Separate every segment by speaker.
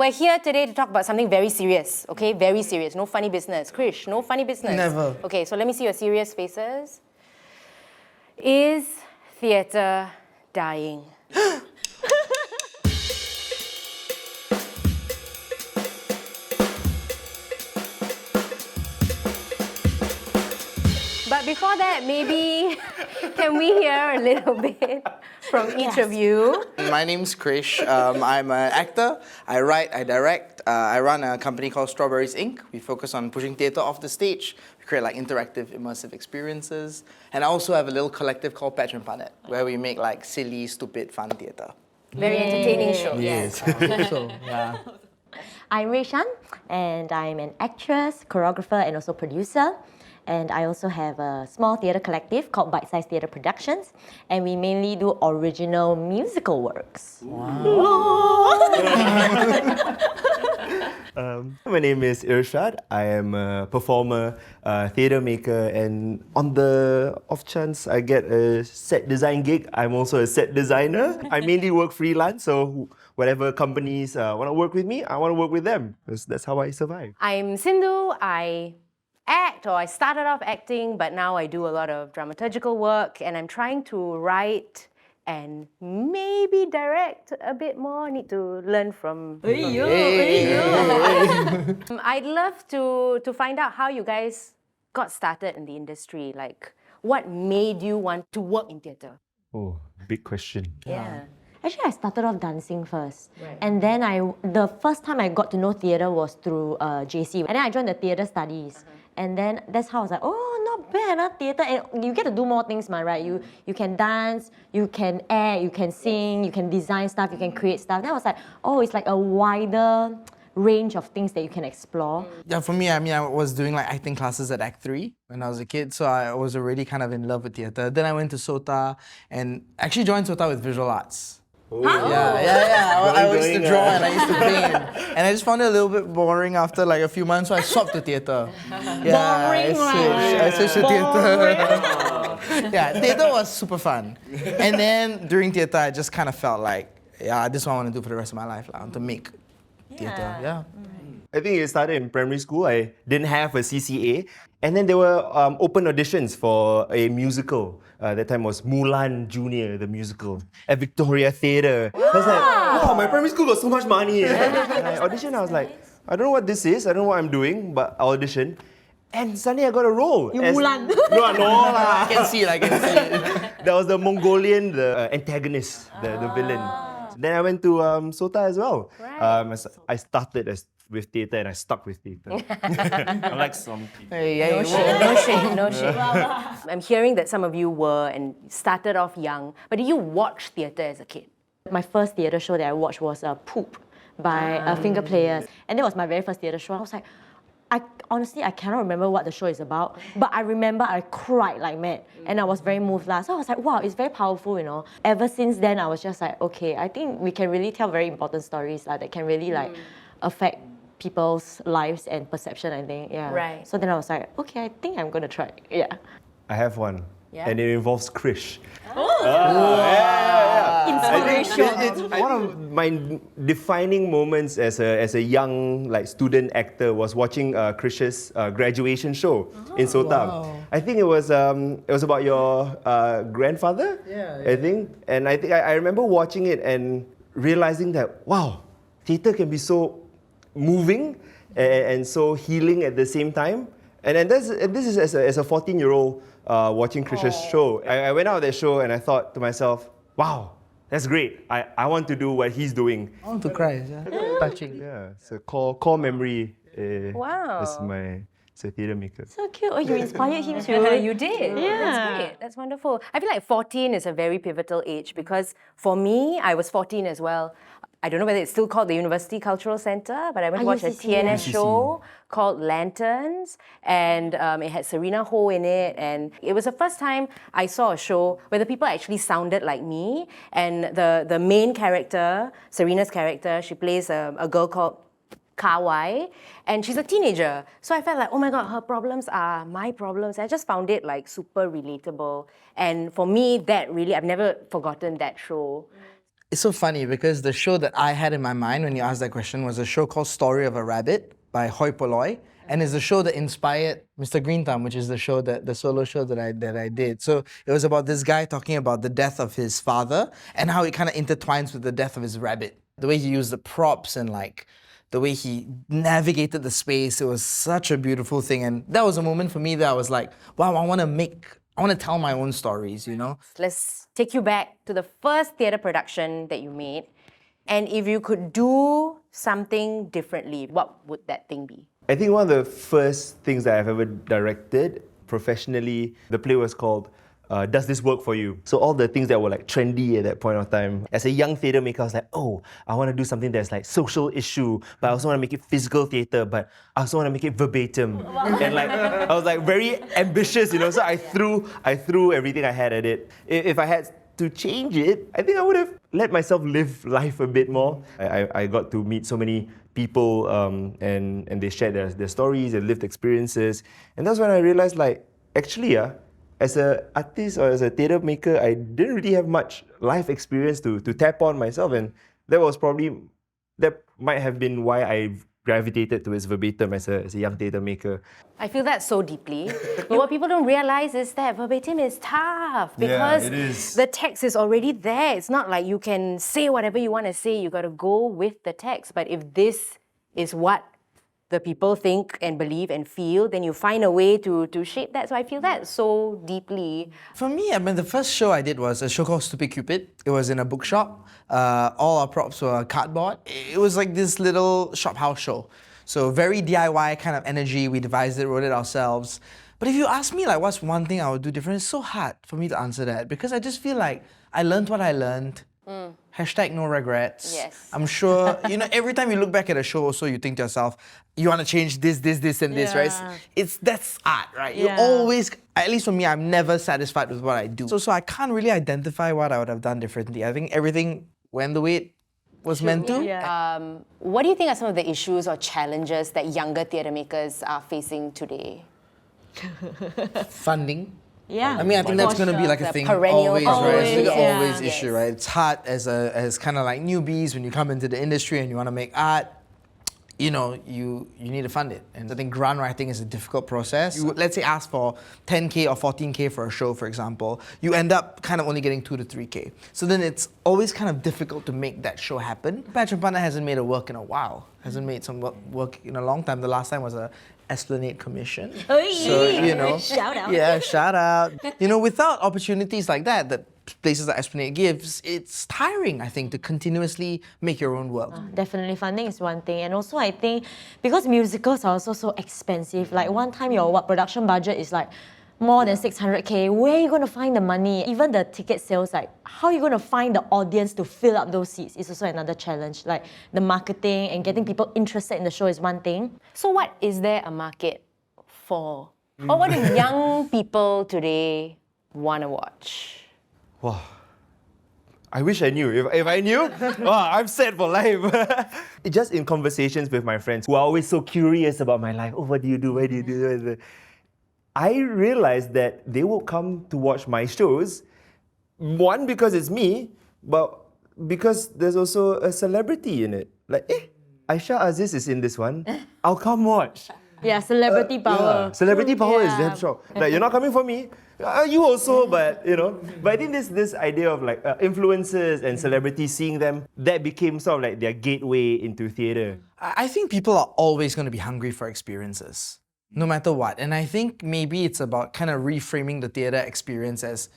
Speaker 1: we're here today to talk about something very serious, okay? Very serious. No funny business. Krish, no funny business.
Speaker 2: Never.
Speaker 1: Okay, so let me see your serious faces. Is theatre dying? But before that, maybe can we hear a little bit from each of you?
Speaker 2: My name's Krish. I'm an actor. I write, I direct. I run a company called Strawberries Inc. We focus on pushing theatre off the stage. We create like interactive, immersive experiences. And I also have a little collective called Patch and Planet, where we make like silly, stupid, fun theatre.
Speaker 1: Very entertaining show.
Speaker 2: Yes, I hope so. Yeah.
Speaker 3: I'm Rui Shan, and I'm an actress, choreographer, and also producer. And I also have a small theatre collective called Bite Size Theatre Productions, and we mainly do original musical works.
Speaker 4: My name is Irsyad. I am a performer, theatre maker, and on the off chance I get a set design gig, I'm also a set designer. I mainly work freelance, so whatever companies want to work with me, I want to work with them. That's how I survive.
Speaker 1: I'm Sindhu. I started off acting, but now I do a lot of dramaturgical work, and I'm trying to write and maybe direct a bit more. Need to learn from I'd love to find out how you guys got started in the industry. Like, what made you want to work in theatre?
Speaker 4: Oh, big question.
Speaker 1: Yeah.
Speaker 3: Actually, I started off dancing first. Right. And then the first time I got to know theatre was through JC. And then I joined the theatre studies. And then that's how I was like, oh, not bad, theatre. And you get to do more things, right? You can dance, you can act, you can sing, you can design stuff, you can create stuff. Then I was like, oh, it's like a wider range of things that you can explore.
Speaker 2: Yeah, for me, I was doing like acting classes at Act 3 when I was a kid, so I was already kind of in love with theatre. Then I went to SOTA and actually joined SOTA with visual arts. Yeah. I used to draw and I used to paint. And I just found it a little bit boring after like a few months, so I swapped to theatre. Yeah, I switched to theatre. Yeah, theatre was super fun. And then during theatre, I just kind of felt like, yeah, this is what I want to do for the rest of my life. I want to make theatre. Yeah.
Speaker 4: I think it started in primary school. I didn't have a CCA. And then there were open auditions for a musical. That time was Mulan Junior, the musical, at Victoria Theatre. I was like, wow, my primary school got so much money. And I auditioned, I was like, I don't know what this is, I don't know what I'm doing, but I auditioned. And suddenly I got a role.
Speaker 3: Mulan.
Speaker 4: No.
Speaker 2: I can see it.
Speaker 4: That was the Mongolian, the antagonist, the villain. Then I went to SOTA as well.
Speaker 1: Right.
Speaker 4: I started with theatre and I stuck with theatre. Unlike some people.
Speaker 1: No shame. I'm hearing that some of you were and started off young, but did you watch theatre as a kid?
Speaker 3: My first theatre show that I watched was Poop by Finger Players. And that was my very first theatre show. I was like, honestly, I cannot remember what the show is about, but I remember I cried like mad and I was very moved. So I was like, wow, it's very powerful, you know. Ever since then, I was just like, okay, I think we can really tell very important stories that can really affect people's lives and perception, I think. Yeah.
Speaker 1: Right.
Speaker 3: So then I was like, okay, I think I'm going to try. Yeah.
Speaker 4: I have one.
Speaker 1: Yeah.
Speaker 4: And it involves Krish.
Speaker 3: Inspiration.
Speaker 4: It's one of my defining moments as a young student actor was watching Krish's graduation show in SOTA. Wow. I think it was about your grandfather. Yeah. I think, and I remember watching it and realizing that wow, theatre can be so moving and so healing at the same time. And this is as a 14-year-old watching Krish's show. I went out of that show and I thought to myself, wow, that's great. I want to do what he's doing.
Speaker 2: I want to cry. Touching.
Speaker 4: Yeah, it's a core memory.
Speaker 1: Wow.
Speaker 4: As a theatre maker.
Speaker 3: So cute. Oh, you inspired him too.
Speaker 1: You did.
Speaker 3: Yeah.
Speaker 1: That's great. That's wonderful. I feel like 14 is a very pivotal age because for me, I was 14 as well. I don't know whether it's still called the University Cultural Centre, but I went to watch a TNS show called Lanterns, and it had Serena Ho in it, and it was the first time I saw a show where the people actually sounded like me, and the main character, Serena's character, she plays a girl called Kawai, and she's a teenager. So I felt like, oh my God, her problems are my problems. I just found it super relatable. And for me, that really, I've never forgotten that show.
Speaker 2: It's so funny because the show that I had in my mind when you asked that question was a show called Story of a Rabbit by Hoi Polloi. And it's the show that inspired Mr. Green Thumb, which is the solo show that I did. So it was about this guy talking about the death of his father and how it kind of intertwines with the death of his rabbit. The way he used the props and like the way he navigated the space, it was such a beautiful thing. And that was a moment for me that I was like, wow, I want to tell my own stories, you know?
Speaker 1: Let's take you back to the first theatre production that you made. And if you could do something differently, what would that thing be?
Speaker 4: I think one of the first things that I've ever directed professionally, the play was called Does This Work For You? So all the things that were like trendy at that point of time. As a young theatre maker, I was like, oh, I want to do something that's like social issue, but I also want to make it physical theatre, but I also want to make it verbatim. And like, I was like very ambitious, you know, so I threw everything I had at it. If I had to change it, I think I would have let myself live life a bit more. I got to meet so many people and they shared their stories, their lived experiences. And that's when I realized like, actually, as an artist or as a theatre maker, I didn't really have much life experience to tap on myself. And that might have been why I gravitated towards verbatim as a young theatre maker.
Speaker 1: I feel that so deeply. But what people don't realize is that verbatim is tough because
Speaker 4: it is.
Speaker 1: the text is already there. It's not like you can say whatever you want to say. You got to go with the text. But if this is what the people think and believe and feel, then you find a way to shape that. So I feel that so deeply.
Speaker 2: For me, I mean, the first show I did was a show called Stupid Cupid. It was in a bookshop. All our props were cardboard. It was like this little shop house show. So very DIY kind of energy. We devised it, wrote it ourselves. But if you ask me like what's one thing I would do different, it's so hard for me to answer that because I just feel like I learned what I learned. Hashtag no regrets.
Speaker 1: Yes.
Speaker 2: I'm sure, you know, every time you look back at a show also, you think to yourself, you want to change this, and this, right? That's art, right? You always, at least for me, I'm never satisfied with what I do. So I can't really identify what I would have done differently. I think everything went the way it was meant to.
Speaker 1: What do you think are some of the issues or challenges that younger theatre makers are facing today?
Speaker 2: Funding.
Speaker 3: Yeah.
Speaker 2: I mean, I think that's going to be like a
Speaker 1: The
Speaker 2: thing
Speaker 1: perennial
Speaker 2: always,
Speaker 1: problem.
Speaker 2: right? It's like an
Speaker 3: Yeah.
Speaker 2: always
Speaker 1: Yes.
Speaker 2: issue, right? It's hard as kind of like newbies when you come into the industry and you want to make art. You know, you need to fund it. And I think grant writing is a difficult process. You, let's say, ask for 10K or 14K for a show, for example. You end up kind of only getting 2 to 3K. So then it's always kind of difficult to make that show happen. Patch and Partner hasn't made a work in a while. Hasn't made some work in a long time. The last time was a Esplanade commission. So, you know.
Speaker 3: Shout out.
Speaker 2: Yeah, shout out. You know, without opportunities like that places like Esplanade gives, it's tiring, I think, to continuously make your own work.
Speaker 3: Definitely, funding is one thing. And also I think, because musicals are also so expensive, like one time your production budget is like more than 600K, where are you going to find the money? Even the ticket sales, like how are you going to find the audience to fill up those seats is also another challenge. Like the marketing and getting people interested in the show is one thing.
Speaker 1: So what is there a market for? Or what do young people today want to watch?
Speaker 4: Wow. I wish I knew. If I knew, I'm set for life. Just in conversations with my friends who are always so curious about my life. Oh, what do you do? Where do you do? I realized that they will come to watch my shows, one, because it's me, but because there's also a celebrity in it. Like, Aisha Aziz is in this one. I'll come watch.
Speaker 3: Yeah, celebrity power.
Speaker 4: Yeah. Celebrity power is
Speaker 3: Yeah.
Speaker 4: damn strong. Like, you're not coming for me. You also, but you know. But I think this idea of like influencers and celebrities, seeing them, that became sort of like their gateway into theatre.
Speaker 2: I think people are always going to be hungry for experiences, no matter what. And I think maybe it's about kind of reframing the theatre experience as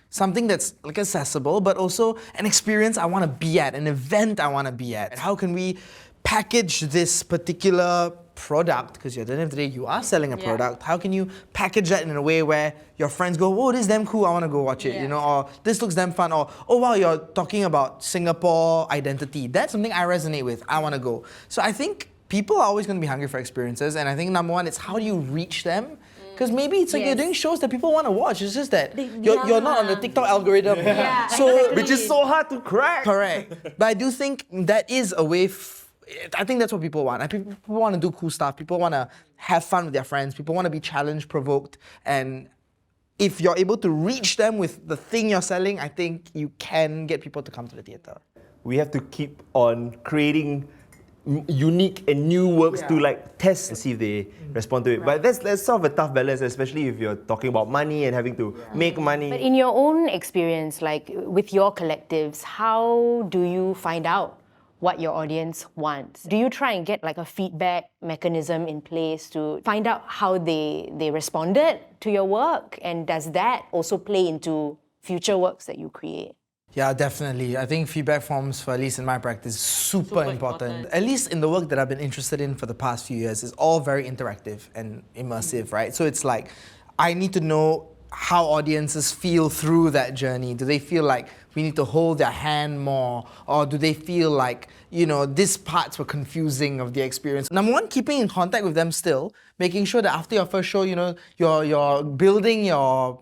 Speaker 2: something that's like accessible, but also an experience I want to be at, an event I want to be at. How can we package this particular product, because at the end of the day, you are selling a product. How can you package that in a way where your friends go, oh, this is damn cool, I want to go watch it, you know, or this looks damn fun, or oh wow, you're talking about Singapore identity. That's something I resonate with, I want to go. So I think people are always going to be hungry for experiences, and I think number one, it's how do you reach them? Because maybe it's like you're doing shows that people want to watch. It's just that you're not on the TikTok algorithm. So,
Speaker 4: Which is so hard to crack.
Speaker 2: correct. But I do think that is a way. I think that's what people want. People want to do cool stuff. People want to have fun with their friends. People want to be challenged, provoked. And if you're able to reach them with the thing you're selling, I think you can get people to come to the theatre.
Speaker 4: we have to keep on creating unique and new works to like test and see if they respond to it. But that's sort of a tough balance, especially if you're talking about money and having to make money.
Speaker 1: But in your own experience, like with your collectives, how do you find out what your audience wants? Do you try and get like a feedback mechanism in place to find out how they responded to your work? And does that also play into future works that you create?
Speaker 2: Yeah, definitely. I think feedback forms, for at least in my practice, is super important. At least in the work that I've been interested in for the past few years, it's all very interactive and immersive, right? So it's like, I need to know how audiences feel through that journey. Do they feel like we need to hold their hand more? Or do they feel like, you know, these parts were confusing of the experience? Number one, keeping in contact with them still, making sure that after your first show, you know, you're building your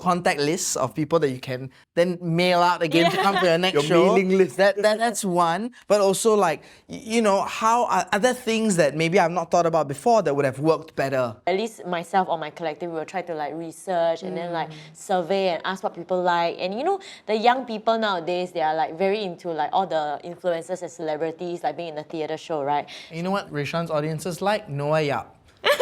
Speaker 2: contact list of people that you can then mail out again to come to your next
Speaker 4: Your
Speaker 2: show.
Speaker 4: mailing list.
Speaker 2: That's one. But also like, you know, how are other things that maybe I've not thought about before that would have worked better?
Speaker 3: At least myself or my collective will try to like research and then like survey and ask what people like. And you know, the young people nowadays, they are like very into like all the influencers and celebrities like being in the theatre show, right?
Speaker 2: You know what Rui Shan's audiences like? Noah Yap.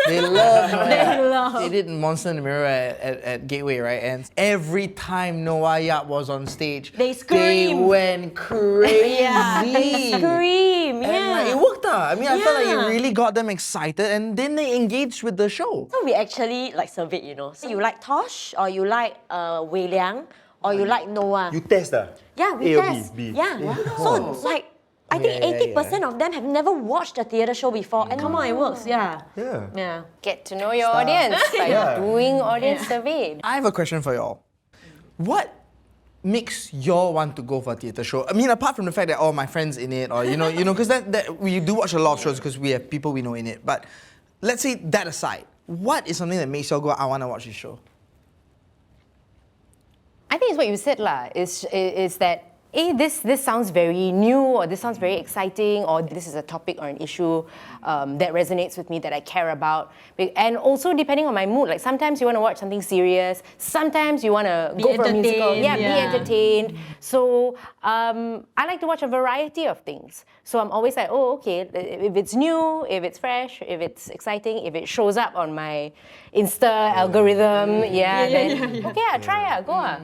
Speaker 2: They love Noah Yap. They did Monster in the Mirror at Gateway, right? And every time Noah Yap was on stage,
Speaker 3: They scream.
Speaker 2: They went crazy.
Speaker 3: Yeah, they scream,
Speaker 2: And like, it worked out. I mean, I felt like it really got them excited and then they engaged with the show.
Speaker 3: So we actually like surveyed, you know. So you like Tosh or you like Wei Liang or you like Noah?
Speaker 4: You test
Speaker 3: Yeah, we
Speaker 4: A or
Speaker 3: test.
Speaker 4: B?
Speaker 3: Yeah. So like, I think 80% of them have never watched a theatre show before. And come on, it works, yeah. Yeah.
Speaker 1: Get to know your audience by doing audience survey.
Speaker 2: I have a question for y'all. What makes y'all want to go for a theatre show? I mean, apart from the fact that all my friends in it, or you know, because that we do watch a lot of shows because we have people we know in it. But let's say that aside, what is something that makes y'all go, I want to watch this show?
Speaker 1: I think it's what you said lah. Is that this sounds very new, or this sounds very exciting, or this is a topic or an issue that resonates with me, that I care about. And also depending on my mood, like sometimes you want to watch something serious, sometimes you want to go for a musical, be entertained. So I like to watch a variety of things. So I'm always like, oh, okay, if it's new, if it's fresh, if it's exciting, if it shows up on my Insta algorithm, then okay, I'll try it, go.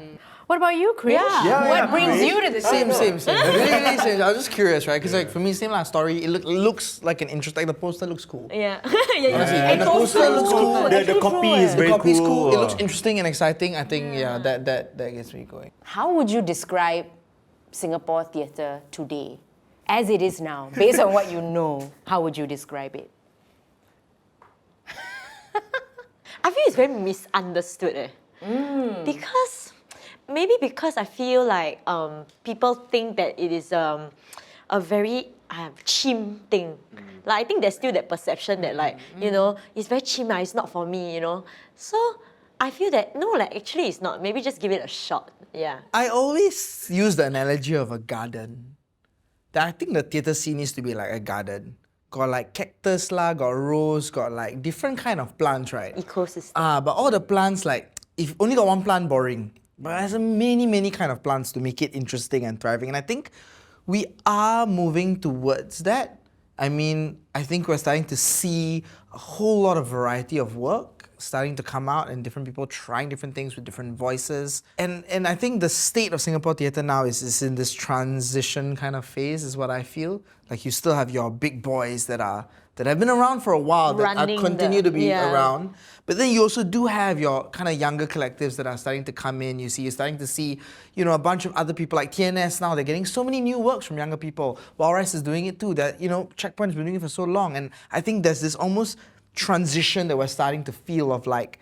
Speaker 1: What about you, Krish? What brings you to the
Speaker 2: Same. Really same. I was just curious, right? Because like for me, same like story. It looks like an interest. Like the poster looks cool.
Speaker 3: Honestly,
Speaker 2: And the poster looks cool.
Speaker 4: The copy is very cool.
Speaker 2: It looks interesting and exciting. I think that gets me going.
Speaker 1: How would you describe Singapore theatre today, as it is now, based on what you know? How would you describe it?
Speaker 3: I feel it's very misunderstood. Because I feel like people think that it is a very chim thing. Like I think there's still that perception that like, you know, it's very chim, it's not for me, you know. So I feel that, no, like actually it's not. Maybe just give it a shot, yeah.
Speaker 2: I always use the analogy of a garden. That I think the theatre scene needs to be like a garden. Got like cactus lah, got rose, got like different kind of plants, right?
Speaker 3: Ecosystem.
Speaker 2: But all the plants, like, if only got one plant, boring. But there's many kind of plants to make it interesting and thriving. And I think we are moving towards that. I mean, I think we're starting to see a whole lot of variety of work starting to come out and different people trying different things with different voices. And I think the state of Singapore theatre now is in this transition kind of phase, is what I feel. Like you still have your big boys that have been around for a while, that continue to be around. But then you also do have your kind of younger collectives that are starting to come in. You're starting to see, you know, a bunch of other people like TNS now. They're getting so many new works from younger people. Walrus is doing it too. That, you know, Checkpoint's been doing it for so long. And I think there's this almost transition that we're starting to feel of like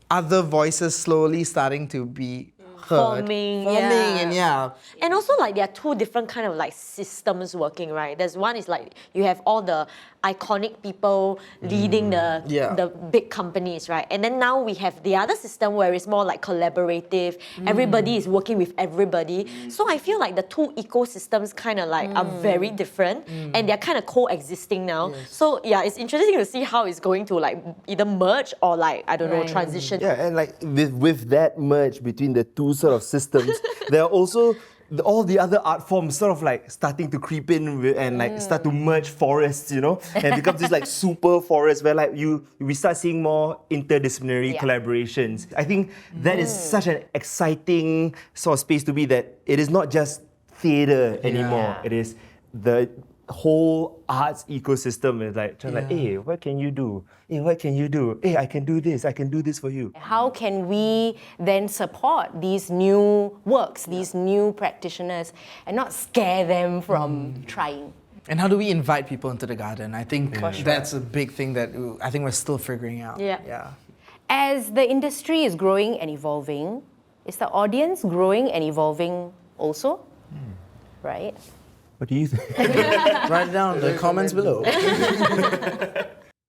Speaker 2: other voices slowly starting to be heard.
Speaker 3: Forming,
Speaker 2: and
Speaker 3: also like there are two different kind of like systems working, right? There's one is like you have all the iconic people leading the big companies, right? And then now we have the other system where it's more like collaborative. Everybody is working with everybody. So I feel like the two ecosystems kind of like are very different and they're kind of coexisting now. So yeah, it's interesting to see how it's going to like either merge or like, I don't know, transition.
Speaker 4: Yeah, and like with that merge between the two sort of systems, there are also all the other art forms sort of like starting to creep in and like start to merge forests, you know, and it becomes this like super forest where like we start seeing more interdisciplinary collaborations. I think that is such an exciting sort of space to be, that it is not just theatre anymore. It is the whole arts ecosystem is like trying like, hey, what can you do? Hey, what can you do? Hey, I can do this for you.
Speaker 1: How can we then support these new works, these new practitioners, and not scare them from trying?
Speaker 2: And how do we invite people into the garden? I think that's a big thing that I think we're still figuring out.
Speaker 3: Yeah.
Speaker 1: As the industry is growing and evolving, is the audience growing and evolving also? Right?
Speaker 4: What do you think?
Speaker 2: Write down the comments below.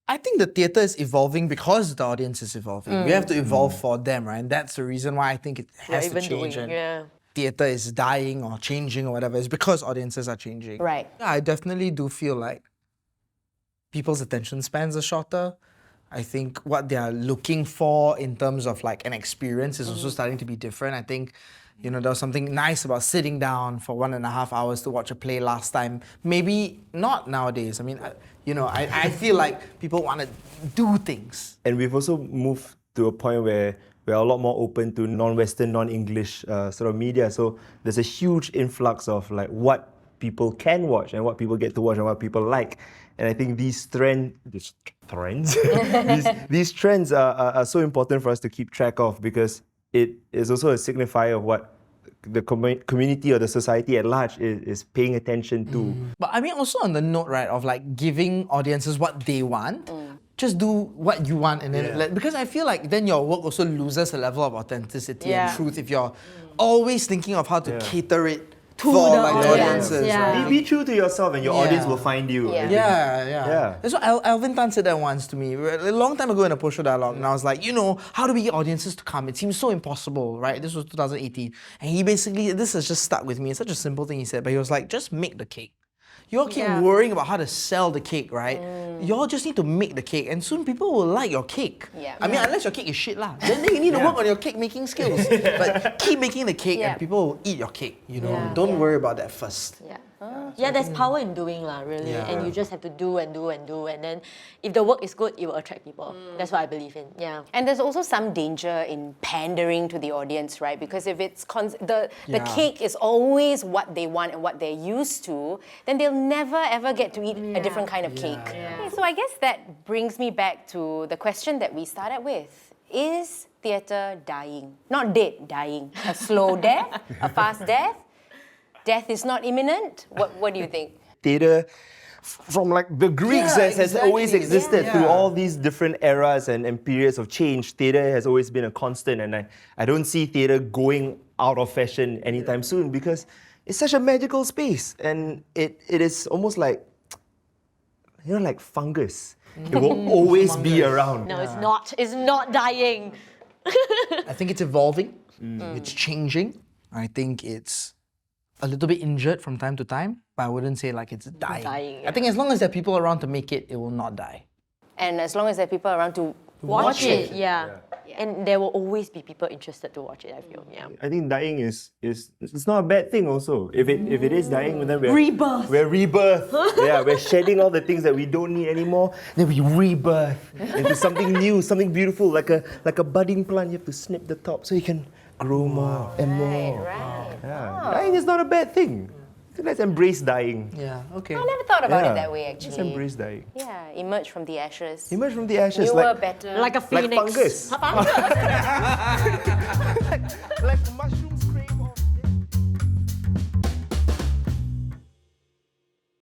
Speaker 2: I think the theatre is evolving because the audience is evolving. We have to evolve for them, right? And that's the reason why I think it has to change. And theatre is dying or changing or whatever. It's because audiences are changing.
Speaker 1: Right.
Speaker 2: Yeah, I definitely do feel like people's attention spans are shorter. I think what they are looking for in terms of like an experience is also starting to be different. I think, you know, there was something nice about sitting down for 1.5 hours to watch a play last time. Maybe not nowadays. I mean, I feel like people want to do things.
Speaker 4: And we've also moved to a point where we're a lot more open to non-Western, non-English sort of media. So there's a huge influx of like what people can watch and what people get to watch and what people like. And I think these trends are so important for us to keep track of, because it is also a signifier of what the community or the society at large is paying attention to.
Speaker 2: But I mean, also on the note, right, of like giving audiences what they want, just do what you want, and then because I feel like then your work also loses a level of authenticity and truth if you're always thinking of how to cater it for
Speaker 3: the
Speaker 2: like audiences.
Speaker 3: Yeah.
Speaker 2: Right?
Speaker 4: Be true to yourself, and your audience will find you.
Speaker 1: Yeah.
Speaker 2: Yeah. That's what Alvin Tan said that once to me a long time ago in a post-show dialogue, and I was like, how do we get audiences to come? It seems so impossible, right? This was 2018, and he basically, this has just stuck with me. It's such a simple thing he said, but he was like, just make the cake. You all keep worrying about how to sell the cake, right? You all just need to make the cake, and soon people will like your cake. I mean, unless your cake is shit lah. Then you need to work on your cake making skills. But keep making the cake, and people will eat your cake. Don't worry about that first.
Speaker 3: Yeah, there's power in doing really. And you just have to do and do and do. And then if the work is good, it will attract people. That's what I believe in. Yeah.
Speaker 1: And there's also some danger in pandering to the audience, right? Because if it's the cake is always what they want and what they're used to, then they'll never ever get to eat a different kind of cake. Okay, so I guess that brings me back to the question that we started with. Is theatre dying? Not dead, dying. A slow death? A fast death? Death is not imminent? What do you think?
Speaker 4: Theatre, from like the Greeks, has always existed through all these different eras and periods of change. Theatre has always been a constant, and I don't see theatre going out of fashion anytime soon, because it's such a magical space, and it is almost like, like fungus. It will always be around.
Speaker 3: No, it's not. It's not dying.
Speaker 2: I think it's evolving. It's changing. I think it's a little bit injured from time to time, but I wouldn't say like it's dying. I think as long as there are people around to make it, it will not die.
Speaker 1: And as long as there are people around to
Speaker 3: Watch it. And there will always be people interested to watch it, I feel.
Speaker 4: I think dying is it's not a bad thing also. If it is dying, then we're
Speaker 3: Rebirth.
Speaker 4: We're rebirth. We're shedding all the things that we don't need anymore. Then we rebirth into something new, something beautiful, like a budding plant. You have to snip the top so you can grow more and more. Dying is not a bad thing. So let's embrace dying.
Speaker 2: Yeah, okay.
Speaker 1: I never thought about it that way, actually.
Speaker 4: Let's embrace dying.
Speaker 1: Emerge from the ashes.
Speaker 4: Emerge from the ashes.
Speaker 1: Newer, better.
Speaker 3: Like a phoenix.
Speaker 4: Like fungus.